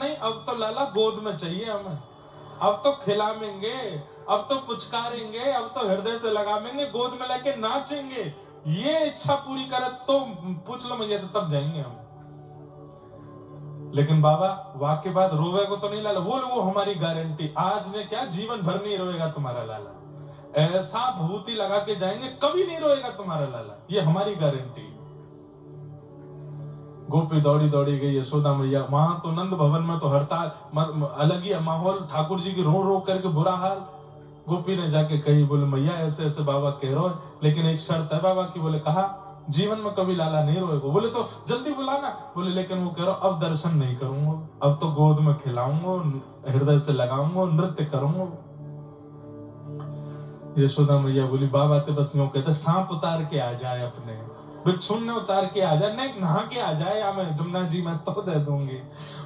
नहीं, अब तो लाला गोद में चाहिए हमें, अब तो खिलाएंगे, अब तो पुचकारेंगे, अब तो हृदय से लगाएंगे, गोद में लेके नाचेंगे। ये इच्छा पूरी करे तो पूछ लो मैया से, तब जाएंगे हम। लेकिन बाबा वाक्य बाद रोवे को तो नहीं लाला, वो हमारी गारंटी। आज ने क्या, जीवन भर नहीं रोएगा तुम्हारा लाला, ऐसा भूति लगा के जाएंगे, कभी नहीं रोएगा तुम्हारा लाला, ये हमारी गारंटी। गोपी दौड़ी दौड़ी गई यशोदा मैया, वहां तो नंद भवन में तो हड़ताल, अलग ही माहौल, ठाकुर जी की रो रो करके बुरा हाल। गोपी ने जाके कही, बोले मैया ऐसे ऐसे बाबा कह रहे हो, लेकिन एक शर्त है बाबा की। बोले कहा, जीवन में कभी लाला नहीं रोएगा। बोले तो जल्दी बुलाना। बोले लेकिन वो कह रहा, अब दर्शन नहीं करूंगा, अब तो गोद में खिलाऊंगा, हृदय से लगाऊंगा, नृत्य करूंगा। यशोदा मैया बोली, बाबा तो बस यूं कहते, सांप उतार के आ जाए, अपने बिच्छुन ने उतार के आ जाए, नहीं नहा के आ जाए, या मैं जमुना जी मैं तो दे दूंगी।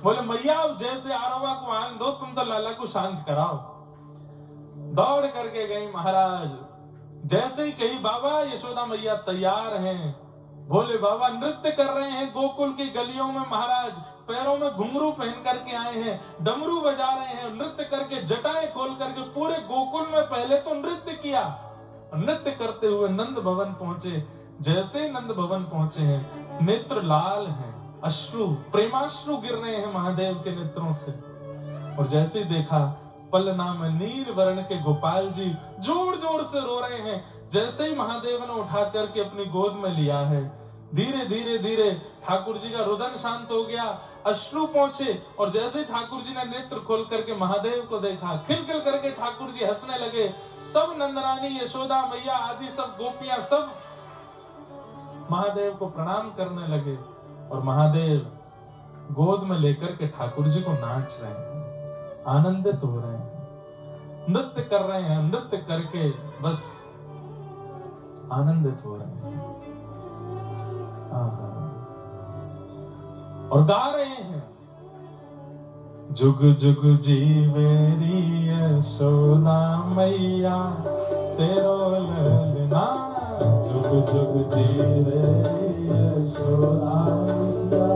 बोले मैया अब जैसे आरवा को आन दो, तुम तो लाला को शांत कराओ। दौड़ करके गई महाराज, जैसे ही कही बाबा, यशोदा मैया तैयार हैं, भोले बाबा नृत्य कर रहे हैं गोकुल की गलियों में। महाराज पैरों में घुंघरू पहन करके आए हैं, डमरू बजा रहे हैं, नृत्य करके जटाएं खोल करके पूरे गोकुल में पहले तो नृत्य किया। नृत्य करते हुए नंद भवन पहुंचे। जैसे ही नंद भवन पहुंचे हैं, नेत्र लाल हैं, अश्रु प्रेमाश्रु गिर रहे हैं महादेव के नेत्रों से। और जैसे ही देखा, पलना में नील वर्ण के गोपाल जी जोर जोर से रो रहे हैं। जैसे ही महादेव ने उठा करके अपनी गोद में लिया है, धीरे धीरे धीरे ठाकुर जी का रुदन शांत हो गया, अश्रु पहुंचे। और जैसे ठाकुर जी ने नेत्र खोल करके महादेव को देखा, खिलखिल करके ठाकुर जी हंसने लगे। सब नंदरानी, यशोदा मैया आदि सब गोपियां सब महादेव को प्रणाम करने लगे। और महादेव गोद में लेकर के ठाकुर जी को नाच रहे हैं, आनंदित हो रहे हैं, नृत्य कर रहे हैं, नृत्य करके बस आनंदित हो रहे हैं। और गा रहे हैं, जुग जुग जीवेरी यशोदा मैया, तेरो ललना जुग जुग जीवेरी यशोदा मैया,